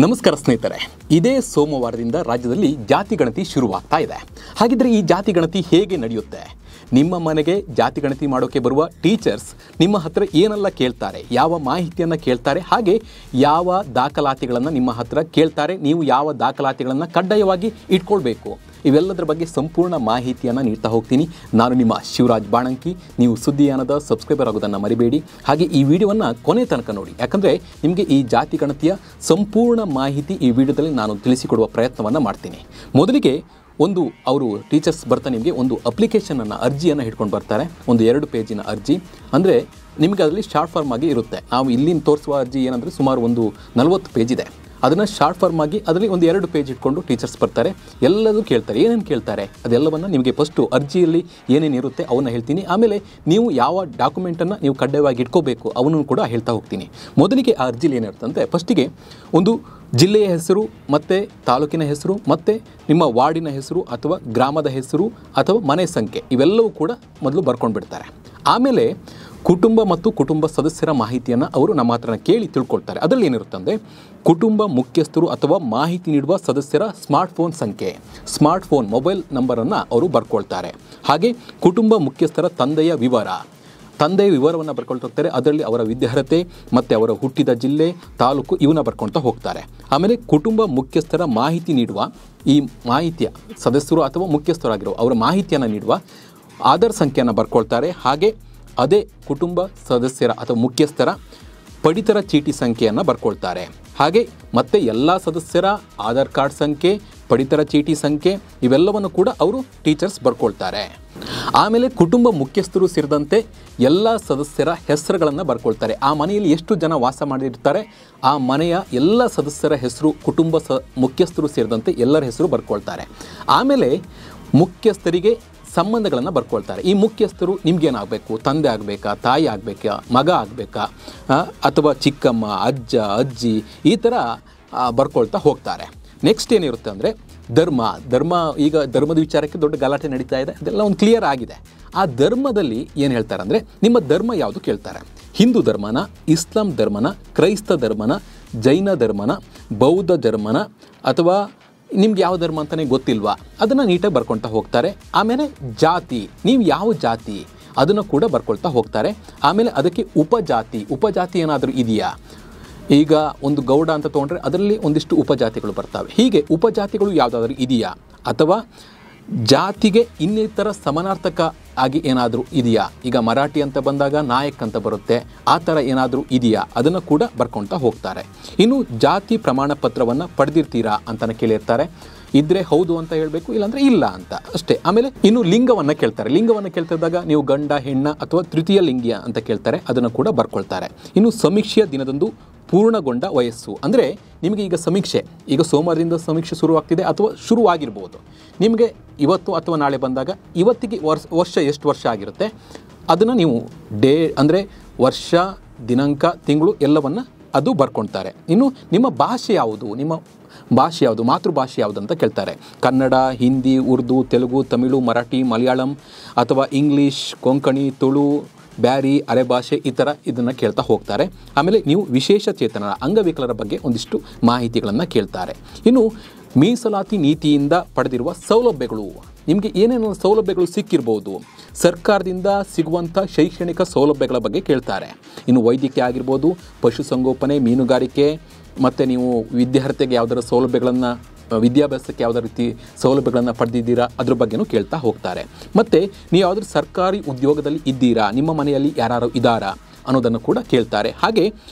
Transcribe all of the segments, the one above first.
ನಮಸ್ಕಾರ ಸ್ನೇಹಿತರೆ, ಇದೇ ಸೋಮವಾರದಿಂದ ರಾಜ್ಯದಲ್ಲಿ ಜಾತಿ ಗಣತಿ ಶುರುವಾಗ್ತಾ ಇದೆ. ಹಾಗಿದ್ರೆ ಈ ಜಾತಿ ಗಣತಿ ಹೇಗೆ ನಡೆಯುತ್ತೆ? ನಿಮ್ಮ ಮನೆಗೆ ಜಾತಿ ಗಣತಿ ಮಾಡೋಕ್ಕೆ ಬರುವ ಟೀಚರ್ಸ್ ನಿಮ್ಮ ಹತ್ರ ಏನೆಲ್ಲ ಕೇಳ್ತಾರೆ, ಯಾವ ಮಾಹಿತಿಯನ್ನು ಕೇಳ್ತಾರೆ, ಹಾಗೆ ಯಾವ ದಾಖಲಾತಿಗಳನ್ನು ನಿಮ್ಮ ಹತ್ರ ಕೇಳ್ತಾರೆ, ನೀವು ಯಾವ ದಾಖಲಾತಿಗಳನ್ನು ಕಡ್ಡಾಯವಾಗಿ ಇಟ್ಕೊಳ್ಬೇಕು, ಇವೆಲ್ಲದರ ಬಗ್ಗೆ ಸಂಪೂರ್ಣ ಮಾಹಿತಿಯನ್ನು ನೀಡ್ತಾ ಹೋಗ್ತೀನಿ. ನಾನು ನಿಮ್ಮ ಶಿವರಾಜ್ ಬಾಣಂಕಿ. ನೀವು ಸುದ್ದಿಯಾನದ ಸಬ್ಸ್ಕ್ರೈಬರ್ ಆಗೋದನ್ನು ಮರಿಬೇಡಿ. ಹಾಗೆ ಈ ವಿಡಿಯೋವನ್ನು ಕೊನೆ ತನಕ ನೋಡಿ, ಯಾಕಂದರೆ ನಿಮಗೆ ಈ ಜಾತಿ ಗಣತಿಯ ಸಂಪೂರ್ಣ ಮಾಹಿತಿ ಈ ವಿಡಿಯೋದಲ್ಲಿ ನಾನು ತಿಳಿಸಿಕೊಡುವ ಪ್ರಯತ್ನವನ್ನು ಮಾಡ್ತೀನಿ. ಮೊದಲಿಗೆ ಅವರು ಟೀಚರ್ಸ್ ಬರ್ತಾ ನಿಮಗೆ ಒಂದು ಅಪ್ಲಿಕೇಶನನ್ನು ಅರ್ಜಿಯನ್ನು ಹಿಡ್ಕೊಂಡು ಬರ್ತಾರೆ. ಒಂದು 2 ಪೇಜಿನ ಅರ್ಜಿ, ಅಂದರೆ ನಿಮಗೆ ಅದರಲ್ಲಿ ಶಾರ್ಟ್ ಫಾರ್ಮ್ ಆಗಿ ಇರುತ್ತೆ. ನಾವು ಇಲ್ಲಿನ ತೋರಿಸುವ ಅರ್ಜಿ ಏನಂದರೆ ಸುಮಾರು ಒಂದು 40 ಪೇಜ್ ಇದೆ. ಅದನ್ನು ಶಾರ್ಟ್ ಫಾರ್ಮ್ ಆಗಿ ಅದರಲ್ಲಿ ಒಂದು 2 ಪೇಜ್ ಇಟ್ಕೊಂಡು ಟೀಚರ್ಸ್ ಬರ್ತಾರೆ. ಎಲ್ಲದೂ ಕೇಳ್ತಾರೆ. ಏನೇನು ಕೇಳ್ತಾರೆ ಅದೆಲ್ಲವನ್ನು ನಿಮಗೆ ಫಸ್ಟು ಅರ್ಜಿಯಲ್ಲಿ ಏನೇನು ಇರುತ್ತೆ ಅವನ್ನ ಹೇಳ್ತೀನಿ. ಆಮೇಲೆ ನೀವು ಯಾವ ಡಾಕ್ಯುಮೆಂಟನ್ನು ನೀವು ಕಡ್ಡಾಯವಾಗಿ ಇಟ್ಕೋಬೇಕು ಅವನು ಕೂಡ ಹೇಳ್ತಾ ಹೋಗ್ತೀನಿ. ಮೊದಲಿಗೆ ಆ ಅರ್ಜಿಲಿ ಏನಿರುತ್ತೆ ಅಂದರೆ ಫಸ್ಟಿಗೆ ಒಂದು ಜಿಲ್ಲೆಯ ಹೆಸರು ಮತ್ತು ತಾಲೂಕಿನ ಹೆಸರು ಮತ್ತು ನಿಮ್ಮ ವಾರ್ಡಿನ ಹೆಸರು ಅಥವಾ ಗ್ರಾಮದ ಹೆಸರು ಅಥವಾ ಮನೆ ಸಂಖ್ಯೆ ಇವೆಲ್ಲವೂ ಕೂಡ ಮೊದಲು ಬರ್ಕೊಂಡು ಬಿಡ್ತಾರೆ. ಆಮೇಲೆ ಕುಟುಂಬ ಮತ್ತು ಕುಟುಂಬ ಸದಸ್ಯರ ಮಾಹಿತಿಯನ್ನು ಅವರು ನಮ್ಮ ಹತ್ರ ಕೇಳಿ ತಿಳ್ಕೊಳ್ತಾರೆ. ಅದರಲ್ಲಿ ಏನಿರುತ್ತೆ ಅಂದರೆ ಕುಟುಂಬ ಮುಖ್ಯಸ್ಥರು ಅಥವಾ ಮಾಹಿತಿ ನೀಡುವ ಸದಸ್ಯರ ಸ್ಮಾರ್ಟ್ಫೋನ್ ಸಂಖ್ಯೆ, ಸ್ಮಾರ್ಟ್ಫೋನ್ ಮೊಬೈಲ್ ನಂಬರನ್ನು ಅವರು ಬರ್ಕೊಳ್ತಾರೆ. ಹಾಗೆ ಕುಟುಂಬ ಮುಖ್ಯಸ್ಥರ ತಂದೆಯ ವಿವರವನ್ನು ಬರ್ಕೊಳ್ತಾ ಹೋಗ್ತಾರೆ. ಅದರಲ್ಲಿ ಅವರ ವಿದ್ಯಾರ್ಹತೆ ಮತ್ತು ಅವರ ಹುಟ್ಟಿದ ಜಿಲ್ಲೆ, ತಾಲೂಕು ಇವನ್ನ ಬರ್ಕೊಳ್ತಾ ಹೋಗ್ತಾರೆ. ಆಮೇಲೆ ಕುಟುಂಬ ಮುಖ್ಯಸ್ಥರ ಮಾಹಿತಿ ನೀಡುವ ಈ ಮಾಹಿತಿಯ ಸದಸ್ಯರು ಅಥವಾ ಮುಖ್ಯಸ್ಥರಾಗಿರುವ ಅವರ ಮಾಹಿತಿಯನ್ನು ನೀಡುವ ಆಧಾರ್ ಸಂಖ್ಯೆಯನ್ನು ಬರ್ಕೊಳ್ತಾರೆ. ಹಾಗೆ ಅದೇ ಕುಟುಂಬ ಸದಸ್ಯರ ಅಥವಾ ಮುಖ್ಯಸ್ಥರ ಪಡಿತರ ಚೀಟಿ ಸಂಖ್ಯೆಯನ್ನು ಬರ್ಕೊಳ್ತಾರೆ. ಹಾಗೆ ಮತ್ತೆ ಎಲ್ಲ ಸದಸ್ಯರ ಆಧಾರ್ ಕಾರ್ಡ್ ಸಂಖ್ಯೆ, ಪಡಿತರ ಚೀಟಿ ಸಂಖ್ಯೆ ಇವೆಲ್ಲವನ್ನು ಕೂಡ ಅವರು ಟೀಚರ್ಸ್ ಬರ್ಕೊಳ್ತಾರೆ. ಆಮೇಲೆ ಕುಟುಂಬ ಮುಖ್ಯಸ್ಥರು ಸೇರಿದಂತೆ ಎಲ್ಲ ಸದಸ್ಯರ ಹೆಸರುಗಳನ್ನು ಬರ್ಕೊಳ್ತಾರೆ. ಆ ಮನೆಯಲ್ಲಿ ಎಷ್ಟು ಜನ ವಾಸ ಮಾಡಿರ್ತಾರೆ ಆ ಮನೆಯ ಎಲ್ಲ ಸದಸ್ಯರ ಹೆಸರು, ಕುಟುಂಬ ಮುಖ್ಯಸ್ಥರು ಸೇರಿದಂತೆ ಎಲ್ಲರ ಹೆಸರು ಬರ್ಕೊಳ್ತಾರೆ. ಆಮೇಲೆ ಮುಖ್ಯಸ್ಥರಿಗೆ ಸಂಬಂಧಗಳನ್ನು ಬರ್ಕೊಳ್ತಾರೆ. ಈ ಮುಖ್ಯಸ್ಥರು ನಿಮಗೇನಾಗಬೇಕು, ತಂದೆ ಆಗಬೇಕಾ, ತಾಯಿ ಆಗಬೇಕಾ, ಮಗ ಆಗಬೇಕಾ, ಅಥವಾ ಚಿಕ್ಕಮ್ಮ, ಅಜ್ಜ, ಅಜ್ಜಿ ಈ ಥರ ಬರ್ಕೊಳ್ತಾ ಹೋಗ್ತಾರೆ. ನೆಕ್ಸ್ಟ್ ಏನಿರುತ್ತೆ ಅಂದರೆ ಧರ್ಮ. ಈಗ ಧರ್ಮದ ವಿಚಾರಕ್ಕೆ ದೊಡ್ಡ ಗಲಾಟೆ ನಡೀತಾ ಇದೆ. ಅದೆಲ್ಲ ಒಂದು ಕ್ಲಿಯರ್ ಆಗಿದೆ. ಆ ಧರ್ಮದಲ್ಲಿ ಏನು ಹೇಳ್ತಾರೆ ಅಂದರೆ ನಿಮ್ಮ ಧರ್ಮ ಯಾವುದು ಕೇಳ್ತಾರೆ. ಹಿಂದೂ ಧರ್ಮನ, ಇಸ್ಲಾಂ ಧರ್ಮನ, ಕ್ರೈಸ್ತ ಧರ್ಮನ, ಜೈನ ಧರ್ಮನ, ಬೌದ್ಧ ಧರ್ಮನ, ಅಥವಾ ನಿಮ್ಗೆ ಯಾವ ಧರ್ಮ ಅಂತಲೇ ಗೊತ್ತಿಲ್ವಾ ಅದನ್ನು ನೀಟಾಗಿ ಬರ್ಕೊಳ್ತಾ ಹೋಗ್ತಾರೆ. ಆಮೇಲೆ ಜಾತಿ, ನೀವು ಯಾವ ಜಾತಿ ಅದನ್ನು ಕೂಡ ಬರ್ಕೊಳ್ತಾ ಹೋಗ್ತಾರೆ. ಆಮೇಲೆ ಅದಕ್ಕೆ ಉಪಜಾತಿ ಏನಾದರೂ ಇದೆಯಾ? ಈಗ ಒಂದು ಗೌಡ ಅಂತ ತೊಗೊಂಡ್ರೆ ಅದರಲ್ಲಿ ಒಂದಿಷ್ಟು ಉಪಜಾತಿಗಳು ಬರ್ತವೆ. ಹೀಗೆ ಉಪಜಾತಿಗಳು ಯಾವುದಾದ್ರೂ ಇದೆಯಾ, ಅಥವಾ ಜಾತಿಗೆ ಇನ್ನಿತರ ಸಮಾನಾರ್ಥಕ ಆಗಿ ಏನಾದರೂ ಇದೆಯಾ? ಈಗ ಮರಾಠಿ ಅಂತ ಬಂದಾಗ ನಾಯಕ್ ಅಂತ ಬರುತ್ತೆ, ಆ ಥರ ಏನಾದರೂ ಇದೆಯಾ ಅದನ್ನು ಕೂಡ ಬರ್ಕೊಳ್ತಾ ಹೋಗ್ತಾರೆ. ಇನ್ನು ಜಾತಿ ಪ್ರಮಾಣ ಪತ್ರವನ್ನು ಪಡೆದಿರ್ತೀರಾ ಅಂತಲೇ ಕೇಳಿರ್ತಾರೆ. ಇದ್ದರೆ ಹೌದು ಅಂತ ಹೇಳಬೇಕು, ಇಲ್ಲಾಂದರೆ ಇಲ್ಲ ಅಂತ ಅಷ್ಟೇ. ಆಮೇಲೆ ಇನ್ನು ಲಿಂಗವನ್ನು ಕೇಳ್ತಾರೆ. ಲಿಂಗವನ್ನು ಕೇಳ್ತಿದ್ದಾಗ ನೀವು ಗಂಡ, ಹೆಣ್ಣ ಅಥವಾ ತೃತೀಯ ಲಿಂಗಿಯ ಅಂತ ಕೇಳ್ತಾರೆ, ಅದನ್ನು ಕೂಡ ಬರ್ಕೊಳ್ತಾರೆ. ಇನ್ನು ಸಮೀಕ್ಷೆಯ ದಿನದಂದು ಪೂರ್ಣಗೊಂಡ ವಯಸ್ಸು, ಅಂದರೆ ನಿಮಗೆ ಈಗ ಸಮೀಕ್ಷೆ, ಈಗ ಸೋಮವಾರದಿಂದ ಸಮೀಕ್ಷೆ ಶುರುವಾಗ್ತಿದೆ ಅಥವಾ ಶುರುವಾಗಿರ್ಬೋದು. ನಿಮಗೆ ಇವತ್ತು ಅಥವಾ ನಾಳೆ ಬಂದಾಗ ಇವತ್ತಿಗೆ ವರ್ಷ ಎಷ್ಟು ವರ್ಷ ಆಗಿರುತ್ತೆ ಅದನ್ನು ನೀವು ಅಂದರೆ ವರ್ಷ, ದಿನಾಂಕ, ತಿಂಗಳು ಎಲ್ಲವನ್ನು ಅದು ಬರ್ಕೊಳ್ತಾರೆ. ಇನ್ನು ನಿಮ್ಮ ಭಾಷೆ ಯಾವುದು, ಮಾತೃಭಾಷೆ ಯಾವುದು ಅಂತ ಕೇಳ್ತಾರೆ. ಕನ್ನಡ, ಹಿಂದಿ, ಉರ್ದು, ತೆಲುಗು, ತಮಿಳು, ಮರಾಠಿ, ಮಲಯಾಳಂ ಅಥವಾ ಇಂಗ್ಲೀಷ್, ಕೊಂಕಣಿ, ತುಳು, ಬ್ಯಾರಿ, ಅರೆಭಾಷೆ ಈ ಥರ ಇದನ್ನು ಕೇಳ್ತಾ ಹೋಗ್ತಾರೆ. ಆಮೇಲೆ ನೀವು ವಿಶೇಷ ಚೇತನರ, ಅಂಗವಿಕಲರ ಬಗ್ಗೆ ಒಂದಿಷ್ಟು ಮಾಹಿತಿಗಳನ್ನು ಕೇಳ್ತಾರೆ. ಇನ್ನು ಮೀಸಲಾತಿ ನೀತಿಯಿಂದ ಪಡೆದಿರುವ ಸೌಲಭ್ಯಗಳು, ನಿಮಗೆ ಏನೇನು ಸೌಲಭ್ಯಗಳು ಸಿಕ್ಕಿರ್ಬೋದು, ಸರ್ಕಾರದಿಂದ ಸಿಗುವಂಥ ಶೈಕ್ಷಣಿಕ ಸೌಲಭ್ಯಗಳ ಬಗ್ಗೆ ಕೇಳ್ತಾರೆ. ಇನ್ನು ವೈದ್ಯಕೀಯ ಆಗಿರ್ಬೋದು, ಪಶುಸಂಗೋಪನೆ, ಮೀನುಗಾರಿಕೆ, ಮತ್ತು ನೀವು ವಿದ್ಯಾರ್ಥಿಗೆ ಯಾವುದರ ಸೌಲಭ್ಯಗಳನ್ನು, ವಿದ್ಯಾಭ್ಯಾಸಕ್ಕೆ ಯಾವುದೇ ರೀತಿ ಸೌಲಭ್ಯಗಳನ್ನು ಪಡೆದಿದ್ದೀರಾ ಅದ್ರ ಬಗ್ಗೆನೂ ಕೇಳ್ತಾ ಹೋಗ್ತಾರೆ. ಮತ್ತು ನೀವು ಯಾವುದಾದ್ರೂ ಸರ್ಕಾರಿ ಉದ್ಯೋಗದಲ್ಲಿ ಇದ್ದೀರಾ, ನಿಮ್ಮ ಮನೆಯಲ್ಲಿ ಯಾರು ಇದ್ದಾರಾ ಅನ್ನೋದನ್ನು ಕೂಡ ಕೇಳ್ತಾರೆ. ಹಾಗೆ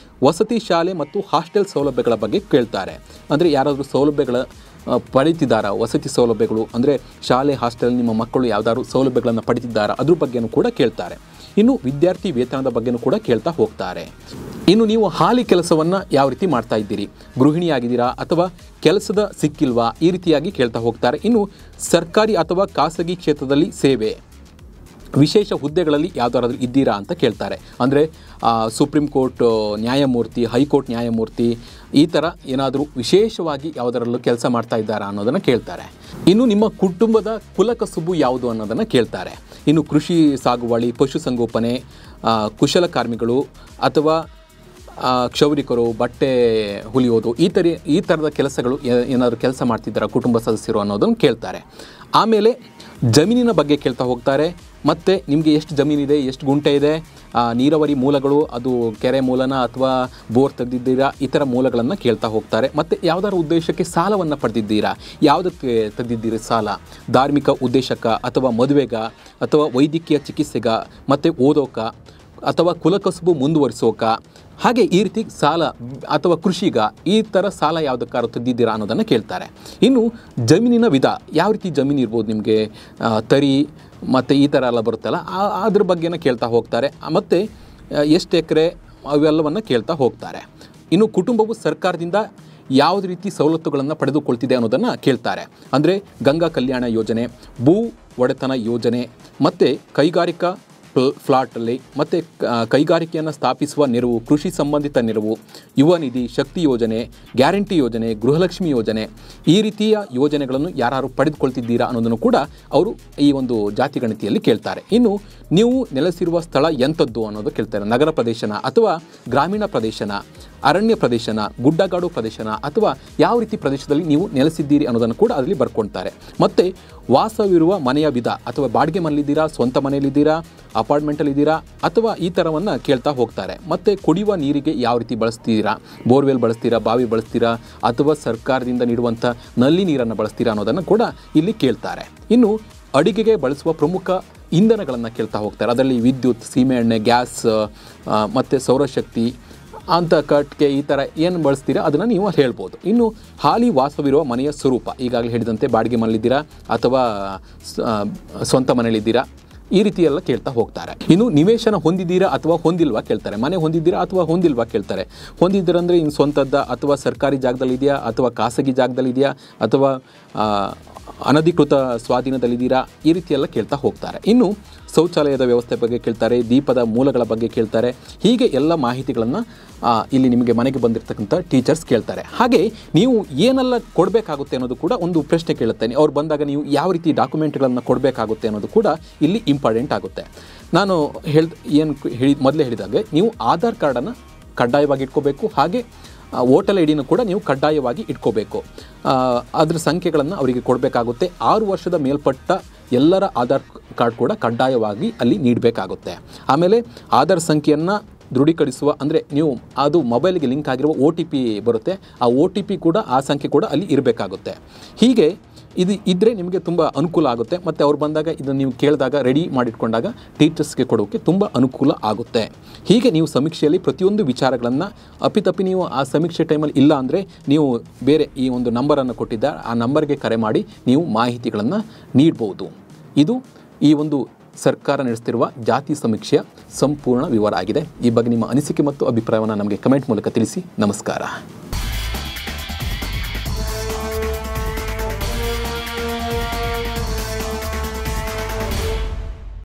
ವಸತಿ ಶಾಲೆ ಮತ್ತು ಹಾಸ್ಟೆಲ್ ಸೌಲಭ್ಯಗಳ ಬಗ್ಗೆ ಕೇಳ್ತಾರೆ. ಅಂದರೆ ಯಾರಾದರೂ ಸೌಲಭ್ಯಗಳ ಪಡೀತಿದ್ದಾರಾ, ವಸತಿ ಸೌಲಭ್ಯಗಳು ಅಂದರೆ ಶಾಲೆ, ಹಾಸ್ಟೆಲ್ ನಿಮ್ಮ ಮಕ್ಕಳು ಯಾವುದಾದ್ರು ಸೌಲಭ್ಯಗಳನ್ನು ಪಡೀತಿದ್ದಾರಾ ಅದ್ರ ಬಗ್ಗೆನೂ ಕೂಡ ಕೇಳ್ತಾರೆ. ಇನ್ನು ವಿದ್ಯಾರ್ಥಿ ವೇತನದ ಬಗ್ಗೆನೂ ಕೂಡ ಕೇಳ್ತಾ ಹೋಗ್ತಾರೆ. ಇನ್ನು ನೀವು ಹಾಲಿ ಕೆಲಸವನ್ನು ಯಾವ ರೀತಿ ಮಾಡ್ತಾ ಇದ್ದೀರಿ, ಗೃಹಿಣಿಯಾಗಿದ್ದೀರಾ ಅಥವಾ ಕೆಲಸದ ಸಿಕ್ಕಿಲ್ವಾ ಈ ರೀತಿಯಾಗಿ ಕೇಳ್ತಾ ಹೋಗ್ತಾರೆ. ಇನ್ನು ಸರ್ಕಾರಿ ಅಥವಾ ಖಾಸಗಿ ಕ್ಷೇತ್ರದಲ್ಲಿ ಸೇವೆ, ವಿಶೇಷ ಹುದ್ದೆಗಳಲ್ಲಿ ಯಾವುದಾದ್ರೂ ಇದ್ದೀರಾ ಅಂತ ಕೇಳ್ತಾರೆ. ಅಂದರೆ ಸುಪ್ರೀಂ ಕೋರ್ಟ್ ನ್ಯಾಯಮೂರ್ತಿ, ಹೈಕೋರ್ಟ್ ನ್ಯಾಯಮೂರ್ತಿ ಈ ಥರ ಏನಾದರೂ ವಿಶೇಷವಾಗಿ ಯಾವುದರಲ್ಲೂ ಕೆಲಸ ಮಾಡ್ತಾ ಇದ್ದಾರಾ ಅನ್ನೋದನ್ನು ಕೇಳ್ತಾರೆ. ಇನ್ನು ನಿಮ್ಮ ಕುಟುಂಬದ ಕುಲಕಸುಬು ಯಾವುದು ಅನ್ನೋದನ್ನು ಕೇಳ್ತಾರೆ. ಇನ್ನು ಕೃಷಿ, ಸಾಗುವಳಿ, ಪಶುಸಂಗೋಪನೆ, ಕುಶಲಕರ್ಮಿಗಳು ಅಥವಾ ಕ್ಷೌರಿಕರು, ಬಟ್ಟೆ ಹೊಲಿಯೋದು, ಈ ಥರದ ಕೆಲಸಗಳು ಏನಾದರೂ ಕೆಲಸ ಮಾಡ್ತಿದ್ದಾರಾ ಕುಟುಂಬ ಸದಸ್ಯರು ಅನ್ನೋದನ್ನು ಕೇಳ್ತಾರೆ. ಆಮೇಲೆ ಜಮೀನಿನ ಬಗ್ಗೆ ಕೇಳ್ತಾ ಹೋಗ್ತಾರೆ. ಮತ್ತು ನಿಮಗೆ ಎಷ್ಟು ಜಮೀನಿದೆ, ಎಷ್ಟು ಗುಂಟೆ ಇದೆ, ನೀರಾವರಿ ಮೂಲಗಳು, ಅದು ಕೆರೆ ಮೂಲನ ಅಥವಾ ಬೋರ್ ತೆಗೆದಿದ್ದೀರಾ, ಈ ಥರ ಮೂಲಗಳನ್ನು ಕೇಳ್ತಾ ಹೋಗ್ತಾರೆ. ಮತ್ತು ಯಾವುದಾದ್ರು ಉದ್ದೇಶಕ್ಕೆ ಸಾಲವನ್ನು ಪಡೆದಿದ್ದೀರಾ, ಯಾವುದಕ್ಕೆ ತೆಗೆದಿದ್ದೀರಿ ಸಾಲ, ಧಾರ್ಮಿಕ ಉದ್ದೇಶಕ್ಕ ಅಥವಾ ಮದುವೆಗ ಅಥವಾ ವೈದ್ಯಕೀಯ ಚಿಕಿತ್ಸೆಗ, ಮತ್ತು ಓದೋಕ ಅಥವಾ ಕುಲಕಸುಬು ಮುಂದುವರಿಸೋಕ, ಹಾಗೆ ಈ ರೀತಿ ಸಾಲ ಅಥವಾ ಕೃಷಿಗ, ಈ ಥರ ಸಾಲ ಯಾವುದಕ್ಕಾರು ತೆಗೆದಿದ್ದೀರಾ ಅನ್ನೋದನ್ನು ಕೇಳ್ತಾರೆ. ಇನ್ನು ಜಮೀನಿನ ವಿಧ, ಯಾವ ರೀತಿ ಜಮೀನು ಇರ್ಬೋದು ನಿಮಗೆ, ತರಿ ಮತ್ತು ಈ ಥರ ಎಲ್ಲ ಬರುತ್ತಲ್ಲ, ಅದ್ರ ಬಗ್ಗೆನ ಕೇಳ್ತಾ ಹೋಗ್ತಾರೆ. ಮತ್ತು ಎಷ್ಟು ಎಕರೆ ಅವೆಲ್ಲವನ್ನು ಕೇಳ್ತಾ ಹೋಗ್ತಾರೆ. ಇನ್ನು ಕುಟುಂಬವು ಸರ್ಕಾರದಿಂದ ಯಾವುದೇ ರೀತಿ ಸವಲತ್ತುಗಳನ್ನು ಪಡೆದುಕೊಳ್ತಿದೆ ಅನ್ನೋದನ್ನು ಕೇಳ್ತಾರೆ. ಅಂದರೆ ಗಂಗಾ ಕಲ್ಯಾಣ ಯೋಜನೆ, ಭೂ ಒಡೆತನ ಯೋಜನೆ, ಮತ್ತು ಕೈಗಾರಿಕಾ ಫ್ಲಾಟಲ್ಲಿ, ಮತ್ತು ಕೈಗಾರಿಕೆಯನ್ನು ಸ್ಥಾಪಿಸುವ ನೆರವು, ಕೃಷಿ ಸಂಬಂಧಿತ ನೆರವು, ಯುವ ನಿಧಿ, ಶಕ್ತಿ ಯೋಜನೆ, ಗ್ಯಾರಂಟಿ ಯೋಜನೆ, ಗೃಹಲಕ್ಷ್ಮಿ ಯೋಜನೆ, ಈ ರೀತಿಯ ಯೋಜನೆಗಳನ್ನು ಯಾರು ಪಡೆದುಕೊಳ್ತಿದ್ದೀರಾ ಅನ್ನೋದನ್ನು ಕೂಡ ಅವರು ಈ ಒಂದು ಜಾತಿ ಗಣತಿಯಲ್ಲಿ ಕೇಳ್ತಾರೆ. ಇನ್ನು ನೀವು ನೆಲೆಸಿರುವ ಸ್ಥಳ ಎಂಥದ್ದು ಅನ್ನೋದು ಕೇಳ್ತಾರೆ. ನಗರ ಪ್ರದೇಶನ ಅಥವಾ ಗ್ರಾಮೀಣ ಪ್ರದೇಶನ, ಅರಣ್ಯ ಪ್ರದೇಶನ, ಗುಡ್ಡಗಾಡು ಪ್ರದೇಶನ, ಅಥವಾ ಯಾವ ರೀತಿ ಪ್ರದೇಶದಲ್ಲಿ ನೀವು ನೆಲೆಸಿದ್ದೀರಿ ಅನ್ನೋದನ್ನು ಕೂಡ ಅದರಲ್ಲಿ ಬರ್ಕೊಳ್ತಾರೆ. ಮತ್ತು ವಾಸವಿರುವ ಮನೆಯ ವಿಧ, ಅಥವಾ ಬಾಡಿಗೆ ಮನೆಯಲ್ಲಿದ್ದೀರಾ, ಸ್ವಂತ ಮನೆಯಲ್ಲಿದ್ದೀರಾ, ಅಪಾರ್ಟ್ಮೆಂಟಲ್ಲಿದ್ದೀರಾ, ಅಥವಾ ಈ ಥರವನ್ನು ಕೇಳ್ತಾ ಹೋಗ್ತಾರೆ. ಮತ್ತು ಕುಡಿಯುವ ನೀರಿಗೆ ಯಾವ ರೀತಿ ಬಳಸ್ತೀರಾ, ಬೋರ್ವೆಲ್ ಬಳಸ್ತೀರಾ, ಬಾವಿ ಬಳಸ್ತೀರಾ, ಅಥವಾ ಸರ್ಕಾರದಿಂದ ನೀಡುವಂಥ ನಲ್ಲಿ ನೀರನ್ನು ಬಳಸ್ತೀರಾ ಅನ್ನೋದನ್ನು ಕೂಡ ಇಲ್ಲಿ ಕೇಳ್ತಾರೆ. ಇನ್ನು ಅಡುಗೆಗೆ ಬಳಸುವ ಪ್ರಮುಖ ಇಂಧನಗಳನ್ನು ಕೇಳ್ತಾ ಹೋಗ್ತಾರೆ. ಅದರಲ್ಲಿ ವಿದ್ಯುತ್, ಸೀಮೆಎಣ್ಣೆ, ಗ್ಯಾಸ್, ಮತ್ತು ಸೌರಶಕ್ತಿ ಅಂತ ಕಟ್ಟಿಗೆ, ಈ ಥರ ಏನು ಬಳಸ್ತೀರಾ ಅದನ್ನು ನೀವು ಹೇಳ್ಬೋದು. ಇನ್ನು ಹಾಲಿ ವಾಸವಿರುವ ಮನೆಯ ಸ್ವರೂಪ, ಈಗಾಗಲೇ ಹೇಳಿದಂತೆ ಬಾಡಿಗೆ ಮನೆಯಲ್ಲಿದ್ದೀರಾ ಅಥವಾ ಸ್ವಂತ ಮನೆಯಲ್ಲಿದ್ದೀರಾ, ಈ ರೀತಿ ಎಲ್ಲ ಕೇಳ್ತಾ ಹೋಗ್ತಾರೆ. ಇನ್ನು ನಿವೇಶನ ಹೊಂದಿದ್ದೀರಾ ಅಥವಾ ಹೊಂದಿಲ್ವಾ ಕೇಳ್ತಾರೆ. ಮನೆ ಹೊಂದಿದ್ದೀರಾ ಅಥವಾ ಹೊಂದಿಲ್ವಾ ಕೇಳ್ತಾರೆ. ಹೊಂದಿದ್ದೀರಂದರೆ ಇನ್ನು ಸ್ವಂತದ್ದ, ಅಥವಾ ಸರ್ಕಾರಿ ಜಾಗದಲ್ಲಿದೆಯಾ, ಅಥವಾ ಖಾಸಗಿ ಜಾಗದಲ್ಲಿದೆಯಾ, ಅಥವಾ ಅನಧಿಕೃತ ಸ್ವಾಧೀನದಲ್ಲಿದ್ದೀರಾ, ಈ ರೀತಿ ಎಲ್ಲ ಕೇಳ್ತಾ ಹೋಗ್ತಾರೆ. ಇನ್ನು ಶೌಚಾಲಯದ ವ್ಯವಸ್ಥೆ ಬಗ್ಗೆ ಕೇಳ್ತಾರೆ, ದೀಪದ ಮೂಲಗಳ ಬಗ್ಗೆ ಕೇಳ್ತಾರೆ. ಹೀಗೆ ಎಲ್ಲ ಮಾಹಿತಿಗಳನ್ನು ಇಲ್ಲಿ ನಿಮಗೆ ಮನೆಗೆ ಬಂದಿರತಕ್ಕಂಥ ಟೀಚರ್ಸ್ ಕೇಳ್ತಾರೆ. ಹಾಗೆ ನೀವು ಏನೆಲ್ಲ ಕೊಡಬೇಕಾಗುತ್ತೆ ಅನ್ನೋದು ಕೂಡ ಒಂದು ಪ್ರಶ್ನೆ ಕೇಳುತ್ತೇನೆ. ಅವ್ರು ಬಂದಾಗ ನೀವು ಯಾವ ರೀತಿ ಡಾಕ್ಯುಮೆಂಟ್ಗಳನ್ನು ಕೊಡಬೇಕಾಗುತ್ತೆ ಅನ್ನೋದು ಕೂಡ ಇಲ್ಲಿ ಇಂಪಾರ್ಟೆಂಟ್ ಆಗುತ್ತೆ. ನಾನು ಮೊದಲೇ ಹೇಳಿದಾಗೆ ನೀವು ಆಧಾರ್ ಕಾರ್ಡನ್ನು ಕಡ್ಡಾಯವಾಗಿ ಇಟ್ಕೋಬೇಕು. ಹಾಗೆ ವೋಟರ್ ಐ ಡಿನೂ ಕೂಡ ನೀವು ಕಡ್ಡಾಯವಾಗಿ ಇಟ್ಕೋಬೇಕು. ಅದರ ಸಂಖ್ಯೆಗಳನ್ನು ಅವರಿಗೆ ಕೊಡಬೇಕಾಗುತ್ತೆ. 6 ವರ್ಷದ ಮೇಲ್ಪಟ್ಟ ಎಲ್ಲರ ಆಧಾರ್ ಕಾರ್ಡ್ ಕೂಡ ಕಡ್ಡಾಯವಾಗಿ ಅಲ್ಲಿ ನೀಡಬೇಕಾಗುತ್ತೆ. ಆಮೇಲೆ ಆಧಾರ್ ಸಂಖ್ಯೆಯನ್ನು ದೃಢೀಕರಿಸುವ, ಅಂದರೆ ನೀವು ಅದು ಮೊಬೈಲ್ಗೆ ಲಿಂಕ್ ಆಗಿರುವ OTP ಬರುತ್ತೆ, ಆ OTP ಕೂಡ, ಆ ಸಂಖ್ಯೆ ಕೂಡ ಅಲ್ಲಿ ಇರಬೇಕಾಗುತ್ತೆ. ಹೀಗೆ ಇದು ಇದ್ದರೆ ನಿಮಗೆ ತುಂಬ ಅನುಕೂಲ ಆಗುತ್ತೆ. ಮತ್ತು ಅವ್ರು ಬಂದಾಗ ಇದನ್ನು ನೀವು ಕೇಳಿದಾಗ ರೆಡಿ ಮಾಡಿಟ್ಕೊಂಡಾಗ ಟೀಚರ್ಸ್ಗೆ ಕೊಡೋಕ್ಕೆ ತುಂಬ ಅನುಕೂಲ ಆಗುತ್ತೆ. ಹೀಗೆ ನೀವು ಸಮೀಕ್ಷೆಯಲ್ಲಿ ಪ್ರತಿಯೊಂದು ವಿಚಾರಗಳನ್ನು ಅಪ್ಪಿತಪ್ಪಿ ನೀವು ಆ ಸಮೀಕ್ಷೆ ಟೈಮಲ್ಲಿ ಇಲ್ಲ ಅಂದರೆ ನೀವು ಬೇರೆ ಈ ಒಂದು ನಂಬರನ್ನು ಕೊಟ್ಟಿದ್ದ ಆ ನಂಬರ್ಗೆ ಕರೆ ಮಾಡಿ ನೀವು ಮಾಹಿತಿಗಳನ್ನು ನೀಡ್ಬೋದು. ಇದು ಈ ಒಂದು ಸರ್ಕಾರ ನಡೆಸ್ತಿರುವ ಜಾತಿ ಸಮೀಕ್ಷೆಯ ಸಂಪೂರ್ಣ ವಿವರ ಆಗಿದೆ. ಈ ಬಗ್ಗೆ ನಿಮ್ಮ ಅನಿಸಿಕೆ ಮತ್ತು ಅಭಿಪ್ರಾಯವನ್ನು ನಮಗೆ ಕಮೆಂಟ್ ಮೂಲಕ ತಿಳಿಸಿ. ನಮಸ್ಕಾರ.